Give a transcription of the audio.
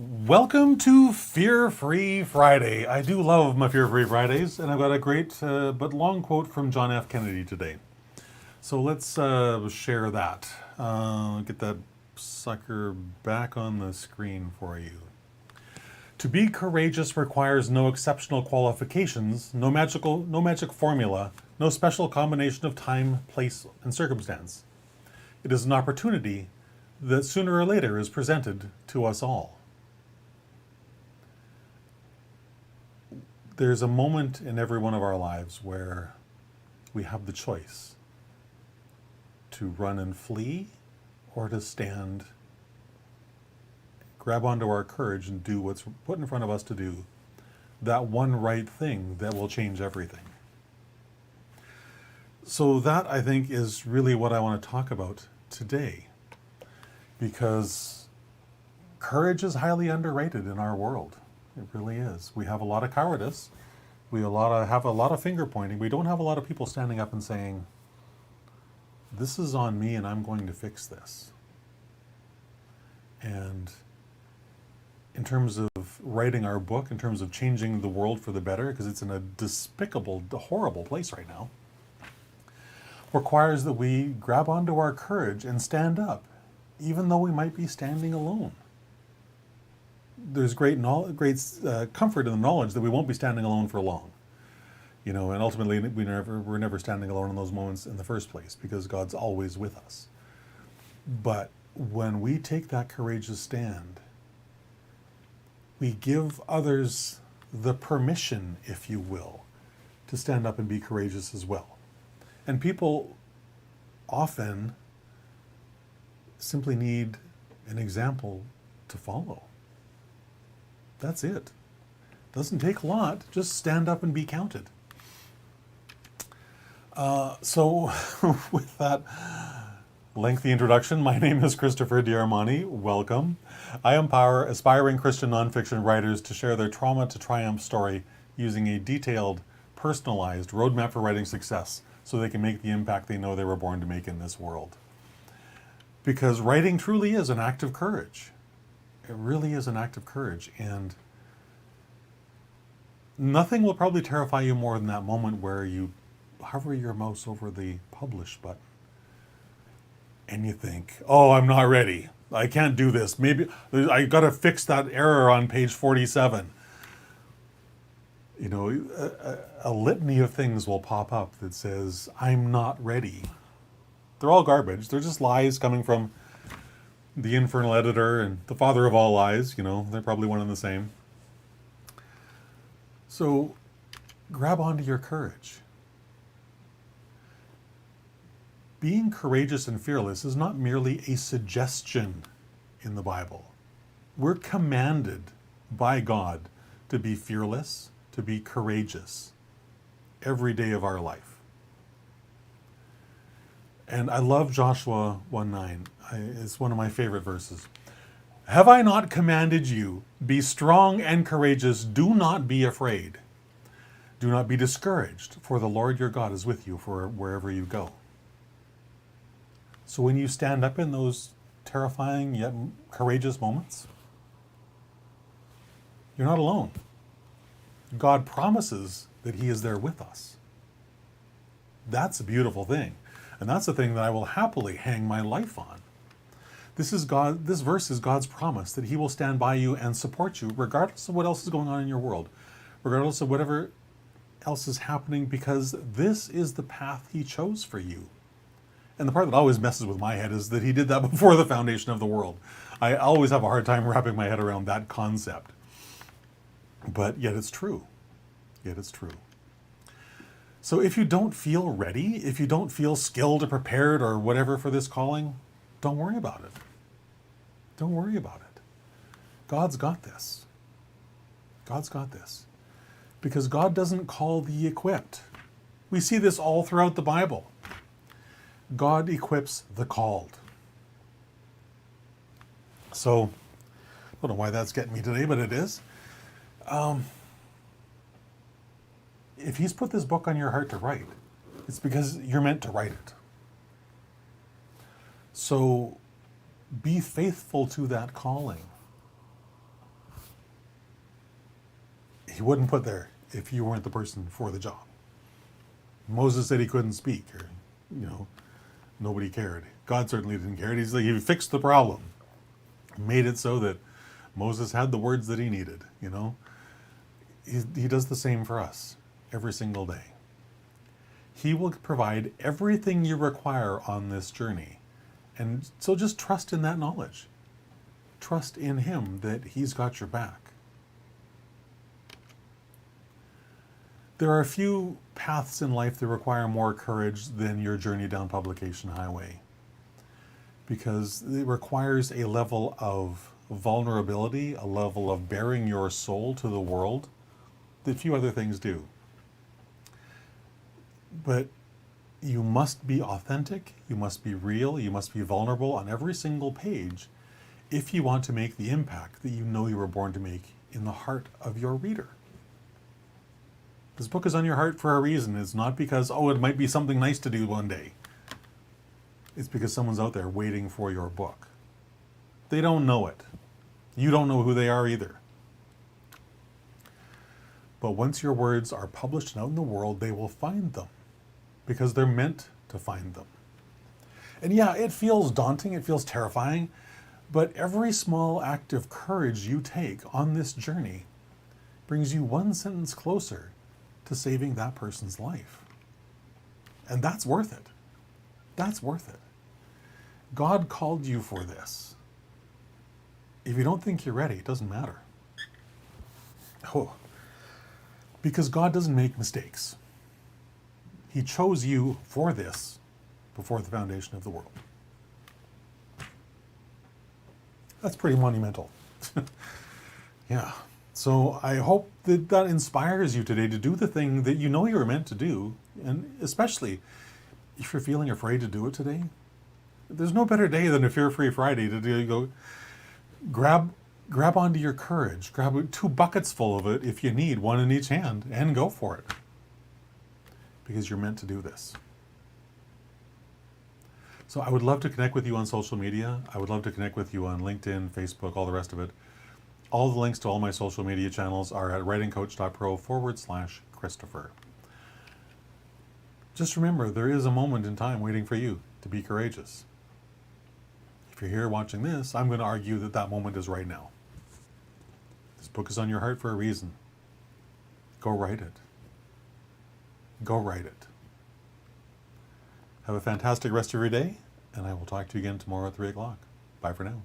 Welcome to Fear-Free Friday. I do love my Fear-Free Fridays, and I've got a great but long quote from John F. Kennedy today. So let's share that. Get that sucker back on the screen for you. To be courageous requires no exceptional qualifications, no magic formula, no special combination of time, place, and circumstance. It is an opportunity that sooner or later is presented to us all. There's a moment in every one of our lives where we have the choice to run and flee or to stand, grab onto our courage and do what's put in front of us to do, that one right thing that will change everything. So that, I think, is really what I want to talk about today, because courage is highly underrated in our world. It really is. We have a lot of cowardice. We have a lot of finger pointing. We don't have a lot of people standing up and saying, this is on me and I'm going to fix this. And in terms of writing our book, in terms of changing the world for the better, because it's in a despicable, horrible place right now, requires that we grab onto our courage and stand up, even though we might be standing alone. There's great comfort in the knowledge that we won't be standing alone for long. And ultimately we're never standing alone in those moments in the first place, because God's always with us. But when we take that courageous stand, we give others the permission, if you will, to stand up and be courageous as well. And people often simply need an example to follow. That's it. Doesn't take a lot. Just stand up and be counted. So with that lengthy introduction, my name is Christopher D'Armani. Welcome. I empower aspiring Christian nonfiction writers to share their trauma to triumph story using a detailed, personalized roadmap for writing success so they can make the impact they know they were born to make in this world. Because writing truly is an act of courage. It really is an act of courage, and nothing will probably terrify you more than that moment where you hover your mouse over the publish button and you think, oh, I'm not ready. I can't do this. Maybe I got to fix that error on page 47. A litany of things will pop up that says, I'm not ready. They're all garbage. They're just lies coming from the infernal editor and the father of all lies. They're probably one and the same. So grab onto your courage. Being courageous and fearless is not merely a suggestion in the Bible. We're commanded by God to be fearless, to be courageous every day of our life. And I love Joshua 1:9. It's one of my favorite verses. Have I not commanded you, be strong and courageous, do not be afraid. Do not be discouraged, for the Lord your God is with you for wherever you go. So when you stand up in those terrifying yet courageous moments, you're not alone. God promises that he is there with us. That's a beautiful thing. And that's the thing that I will happily hang my life on. This verse is God's promise that he will stand by you and support you regardless of what else is going on in your world, regardless of whatever else is happening, because this is the path he chose for you. And the part that always messes with my head is that he did that before the foundation of the world. I always have a hard time wrapping my head around that concept. But yet it's true. Yet it's true. So if you don't feel ready, if you don't feel skilled or prepared or whatever for this calling, don't worry about it. Don't worry about it. God's got this. God's got this. Because God doesn't call the equipped. We see this all throughout the Bible. God equips the called. So, I don't know why that's getting me today, but it is. If he's put this book on your heart to write, it's because you're meant to write it. So be faithful to that calling. he wouldn't put there if you weren't the person for the job. Moses said he couldn't speak, or, nobody cared. God certainly didn't care. He fixed the problem, made it so that Moses had the words that he needed. He does the same for us every single day. He will provide everything you require on this journey. And so just trust in that knowledge. Trust in him that he's got your back. There are a few paths in life that require more courage than your journey down Publication Highway, because it requires a level of vulnerability, a level of bearing your soul to the world that few other things do. But you must be authentic, you must be real, you must be vulnerable on every single page if you want to make the impact that you know you were born to make in the heart of your reader. This book is on your heart for a reason. It's not because, it might be something nice to do one day. It's because someone's out there waiting for your book. They don't know it. You don't know who they are either. But once your words are published and out in the world, they will find them, because they're meant to find them. And yeah, it feels daunting, it feels terrifying, but every small act of courage you take on this journey brings you one sentence closer to saving that person's life. And that's worth it. That's worth it. God called you for this. If you don't think you're ready, it doesn't matter. Because God doesn't make mistakes. He chose you for this before the foundation of the world. That's pretty monumental. Yeah. So I hope that inspires you today to do the thing that you know you're meant to do. And especially if you're feeling afraid to do it today, there's no better day than a Fear-Free Friday to go grab onto your courage. Grab 2 buckets full of it if you need, one in each hand, and go for it. Because you're meant to do this. So I would love to connect with you on social media. I would love to connect with you on LinkedIn, Facebook, all the rest of it. All the links to all my social media channels are at writingcoach.pro/Christopher. Just remember, there is a moment in time waiting for you to be courageous. If you're here watching this, I'm going to argue that that moment is right now. This book is on your heart for a reason. Go write it. Go write it. Have a fantastic rest of your day, and I will talk to you again tomorrow at 3 o'clock. Bye for now.